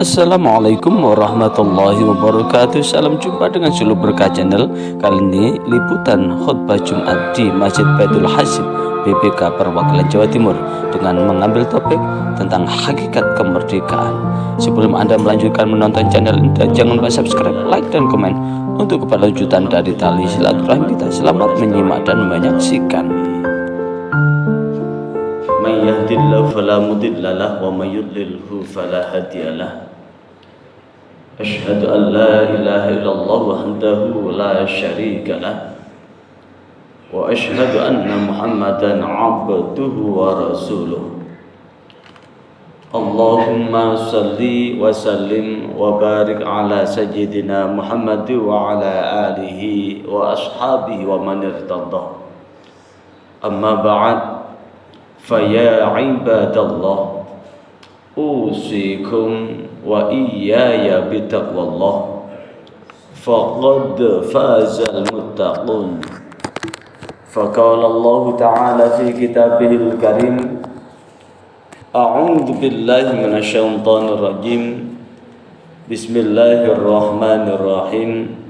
Assalamualaikum warahmatullahi wabarakatuh. Salam jumpa dengan Suluh Berkah Channel. Kali ini liputan khutbah Jumat di Masjid Baitul Hasim BPK Perwakilan Jawa Timur dengan mengambil topik tentang hakikat kemerdekaan. Sebelum Anda melanjutkan menonton channel ini, jangan lupa subscribe, like, dan komen untuk keberlanjutan dari tali silaturahmi kita. Selamat menyimak dan menyaksikan. Man yahdihillahu fala mudilla lahu wa man yudlilhu fala hadiya lahu. Asyhadu an la ilaha illallah wahdahu la syarika lahu wa asyhadu anna Muhammadan abduhu wa rasuluh. Allahumma salli wa sallim wa barik ala sayyidina Muhammad wa ala alihi wa ashabihi wa man irtadah. Amma ba'd. Faya ibadallah, usikum wa iyaya bitaqwallah, faqad fazal muttaqun. Faqala Allah Ta'ala fi kitabihil karim, a'udzu billahi minasyaitonir rajim, bismillahirrahmanirrahim.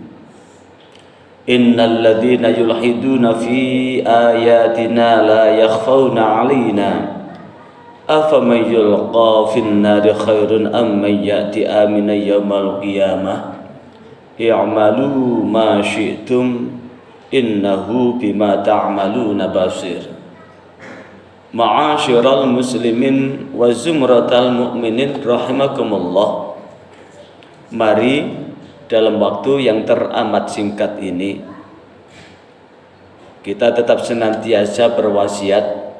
Innal ladzina yulhiduna fi ayatina la yakhfawna 'alaina afaman yulqa fin nari khairun amman ya'ti aminan yawmal qiyamah i'malu ma syi'tum innahu bima ta'maluna basir. Ma'asyiral muslimin wa zumratal mu'minin rahimakumullah. Mari dalam waktu yang teramat singkat ini kita tetap senantiasa berwasiat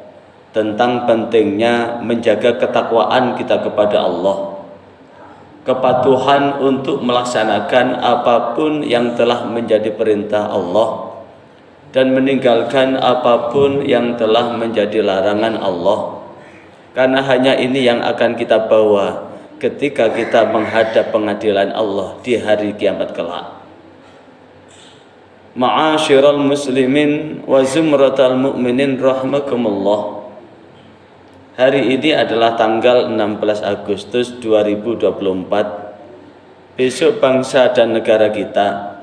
tentang pentingnya menjaga ketakwaan kita kepada Allah, kepatuhan untuk melaksanakan apapun yang telah menjadi perintah Allah dan meninggalkan apapun yang telah menjadi larangan Allah, karena hanya ini yang akan kita bawa ketika kita menghadap pengadilan Allah di hari kiamat kelak. Ma'asyiral muslimin wa zumratal mu'minin rahimakumullah. Hari ini adalah tanggal 16 Agustus 2024. Besok bangsa dan negara kita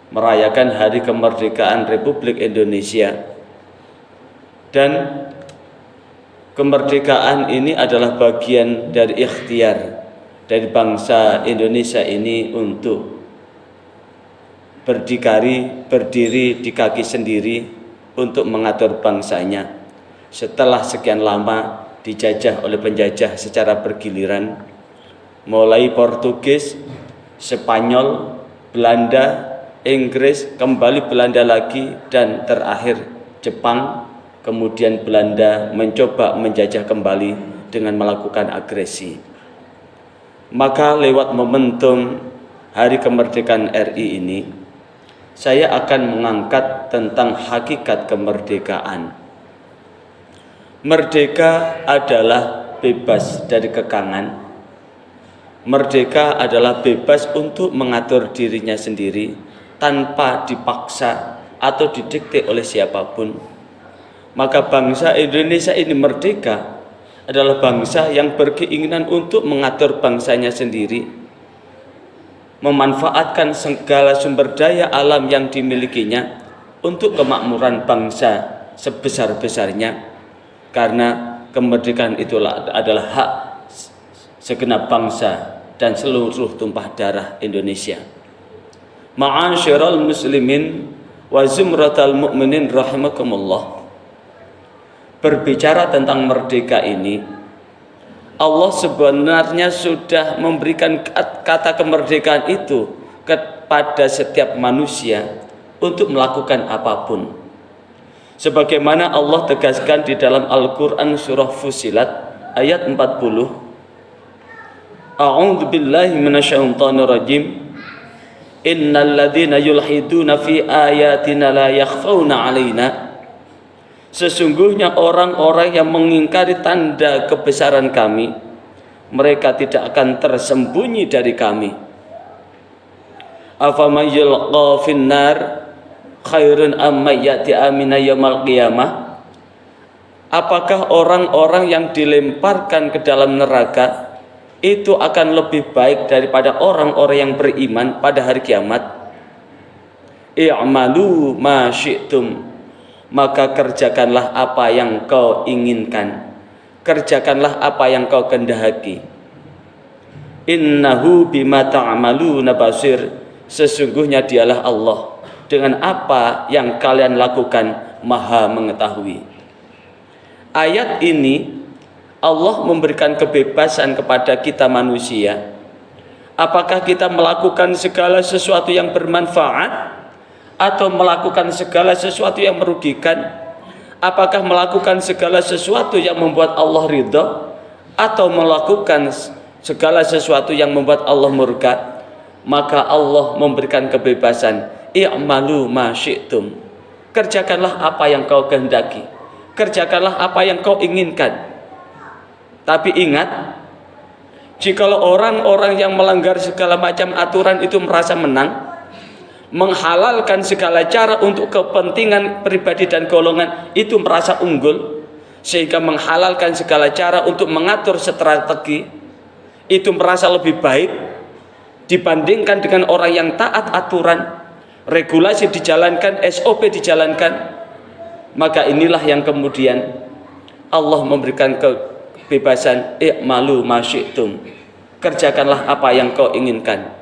merayakan hari kemerdekaan Republik Indonesia. Dan kemerdekaan ini adalah bagian dari ikhtiar dari bangsa Indonesia ini untuk berdiri di kaki sendiri untuk mengatur bangsanya setelah sekian lama dijajah oleh penjajah secara bergiliran, mulai Portugis, Spanyol, Belanda, Inggris, kembali Belanda lagi, dan terakhir Jepang. Kemudian Belanda mencoba menjajah kembali dengan melakukan agresi. Maka lewat momentum hari kemerdekaan RI ini, saya akan mengangkat tentang hakikat kemerdekaan. Merdeka adalah bebas dari kekangan. Merdeka adalah bebas untuk mengatur dirinya sendiri tanpa dipaksa atau didikte oleh siapapun. Maka bangsa Indonesia ini merdeka adalah bangsa yang berkeinginan untuk mengatur bangsanya sendiri, memanfaatkan segala sumber daya alam yang dimilikinya untuk kemakmuran bangsa sebesar-besarnya, karena kemerdekaan itulah adalah hak segenap bangsa dan seluruh tumpah darah Indonesia. Ma'asyiral muslimin wa zumratal mu'minin rahimakumullah. Berbicara tentang merdeka ini, Allah sebenarnya sudah memberikan kata kemerdekaan itu kepada setiap manusia untuk melakukan apapun. Sebagaimana Allah tegaskan di dalam Al-Quran surah Fussilat ayat 40. A'udzu billahi minasyaitonir rajim. Innal ladzina yulhiduna fi ayatina la yakhfawna 'alaina. Sesungguhnya orang-orang yang mengingkari tanda kebesaran kami, mereka tidak akan tersembunyi dari kami. Afaman yulqa finnar khairun amma ya'ti amina yaumil qiyamah. Apakah orang-orang yang dilemparkan ke dalam neraka itu akan lebih baik daripada orang-orang yang beriman pada hari kiamat. I'malu ma syi'tum, maka kerjakanlah apa yang kau inginkan, kerjakanlah apa yang kau kehendaki. Innahu bima ta'maluna basir, sesungguhnya dialah Allah dengan apa yang kalian lakukan maha mengetahui. Ayat ini Allah memberikan kebebasan kepada kita manusia. Apakah kita melakukan segala sesuatu yang bermanfaat atau melakukan segala sesuatu yang merugikan? Apakah melakukan segala sesuatu yang membuat Allah ridha atau melakukan segala sesuatu yang membuat Allah murka? Maka Allah memberikan kebebasan. I'malu ma syi'tum, kerjakanlah apa yang kau kehendaki, kerjakanlah apa yang kau inginkan. Tapi ingat, jikalau orang-orang yang melanggar segala macam aturan itu merasa menang, menghalalkan segala cara untuk kepentingan pribadi dan golongan itu merasa unggul, sehingga menghalalkan segala cara untuk mengatur strategi itu merasa lebih baik dibandingkan dengan orang yang taat aturan, regulasi dijalankan, SOP dijalankan. Maka inilah yang kemudian Allah memberikan kebebasan. I'malu ma syi'tum, kerjakanlah apa yang kau inginkan.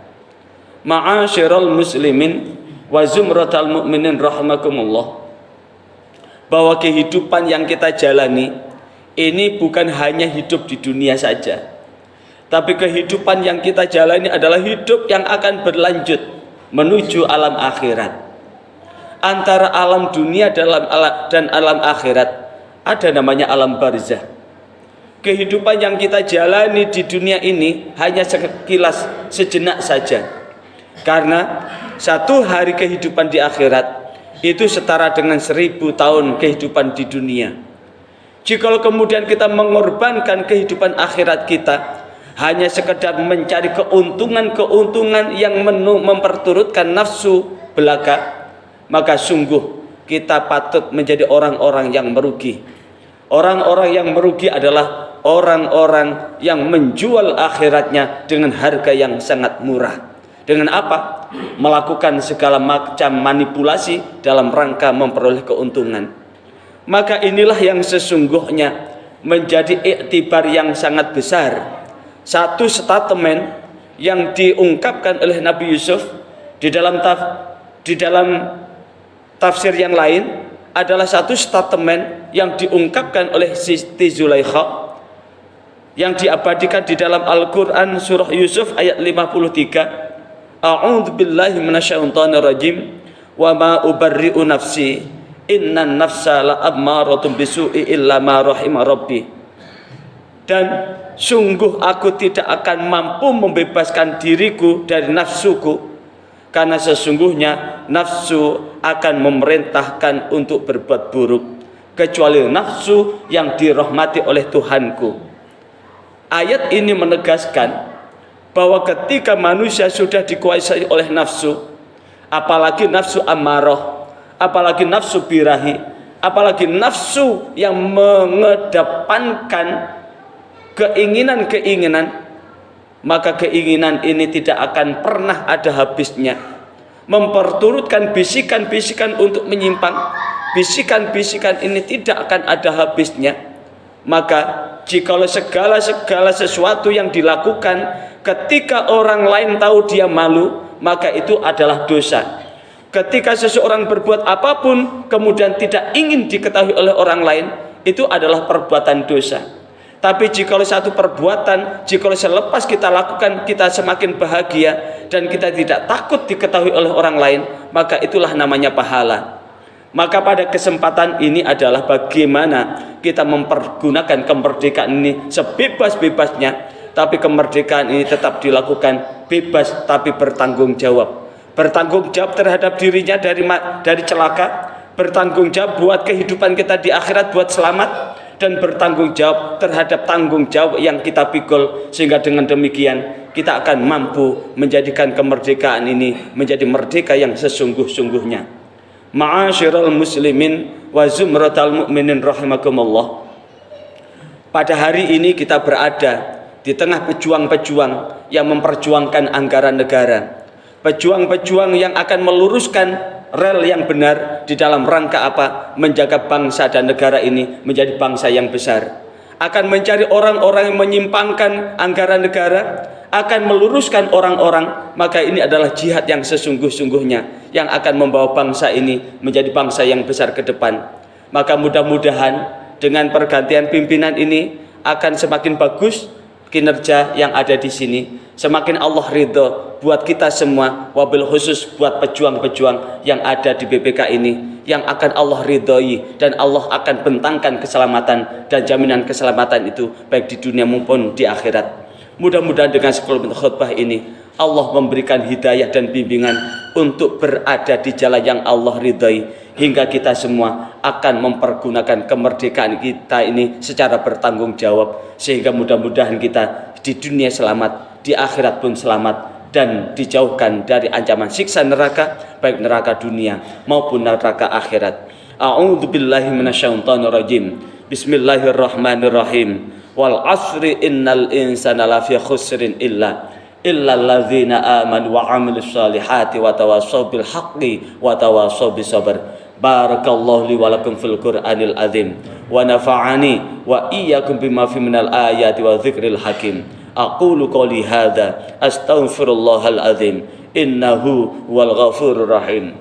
Ma'asyiral muslimin wa zumratal mu'minin rahimakumullah, bahwa kehidupan yang kita jalani ini bukan hanya hidup di dunia saja, tapi kehidupan yang kita jalani adalah hidup yang akan berlanjut menuju alam akhirat. Antara alam dunia dan alam akhirat ada namanya alam barzah. Kehidupan yang kita jalani di dunia ini hanya sekilas, sejenak saja. Karena satu hari kehidupan di akhirat itu setara dengan 1000 tahun kehidupan di dunia. Jikalau kemudian kita mengorbankan kehidupan akhirat kita hanya sekedar mencari keuntungan-keuntungan yang memperturutkan nafsu belaka, maka sungguh kita patut menjadi orang-orang yang merugi. Orang-orang yang merugi adalah orang-orang yang menjual akhiratnya dengan harga yang sangat murah. Dengan apa? Melakukan segala macam manipulasi dalam rangka memperoleh keuntungan. Maka inilah yang sesungguhnya menjadi iktibar yang sangat besar. Satu statement yang diungkapkan oleh Nabi Yusuf di dalam tafsir yang lain adalah satu statement yang diungkapkan oleh Siti Zulaikha yang diabadikan di dalam Al-Quran surah Yusuf ayat 53. A'udzu billahi minasyaitonir rajim wa ma ubarri'u nafsi innan nafsa la'ammaratun bisu'i illa ma rahima rabbi. Dan sungguh aku tidak akan mampu membebaskan diriku dari nafsuku, karena sesungguhnya nafsu akan memerintahkan untuk berbuat buruk, kecuali nafsu yang dirahmati oleh Tuhanku. Ayat ini menegaskan bahwa ketika manusia sudah dikuasai oleh nafsu, apalagi nafsu amarah, apalagi nafsu birahi, apalagi nafsu yang mengedepankan keinginan-keinginan, maka keinginan ini tidak akan pernah ada habisnya. Memperturutkan bisikan-bisikan untuk menyimpang, bisikan-bisikan ini tidak akan ada habisnya. Maka jikalau segala sesuatu yang dilakukan ketika orang lain tahu dia malu, maka itu adalah dosa. Ketika seseorang berbuat apapun kemudian tidak ingin diketahui oleh orang lain, itu adalah perbuatan dosa. Tapi jikalau satu perbuatan, jikalau selepas kita lakukan kita semakin bahagia dan kita tidak takut diketahui oleh orang lain, maka itulah namanya pahala. Maka pada kesempatan ini adalah bagaimana kita mempergunakan kemerdekaan ini sebebas-bebasnya, tapi kemerdekaan ini tetap dilakukan bebas tapi bertanggung jawab. Bertanggung jawab terhadap dirinya dari celaka, bertanggung jawab buat kehidupan kita di akhirat, buat selamat, dan bertanggung jawab terhadap tanggung jawab yang kita pikul, sehingga dengan demikian kita akan mampu menjadikan kemerdekaan ini menjadi merdeka yang sesungguh-sungguhnya. Ma'asyiral muslimin wa zumratal mu'minin rahimakumullah. Pada hari ini kita berada di tengah pejuang-pejuang yang memperjuangkan anggaran negara, pejuang-pejuang yang akan meluruskan rel yang benar di dalam rangka apa? Menjaga bangsa dan negara ini menjadi bangsa yang besar. Akan mencari orang-orang yang menyimpangkan anggaran negara, akan meluruskan orang-orang, maka ini adalah jihad yang sesungguh-sungguhnya yang akan membawa bangsa ini menjadi bangsa yang besar ke depan. Maka mudah-mudahan dengan pergantian pimpinan ini akan semakin bagus kinerja yang ada di sini, semakin Allah ridho buat kita semua, wabil khusus buat pejuang-pejuang yang ada di BPK ini, yang akan Allah ridhoi dan Allah akan bentangkan keselamatan dan jaminan keselamatan itu baik di dunia maupun di akhirat. Mudah-mudahan dengan sekelumit khutbah ini Allah memberikan hidayah dan bimbingan untuk berada di jalan yang Allah ridhai, hingga kita semua akan mempergunakan kemerdekaan kita ini secara bertanggung jawab, sehingga mudah-mudahan kita di dunia selamat, di akhirat pun selamat, dan dijauhkan dari ancaman siksa neraka, baik neraka dunia maupun neraka akhirat. A'udzubillahi minasyaitonir rajim. Bismillahirrahmanirrahim. Wal asri innal insana lafi khusrin illal ladzina amanu wa 'amilus solihati wa tawassaw bil haqqi wa tawassaw bis sabr. Barakallahu li wa lakum fil Qur'anil azim wa nafa'ani wa iyyakum bima fi minal ayati wa dzikril hakim. Aqulu qouli hadza astaghfirullahal azim innahu wal ghafurur rahim.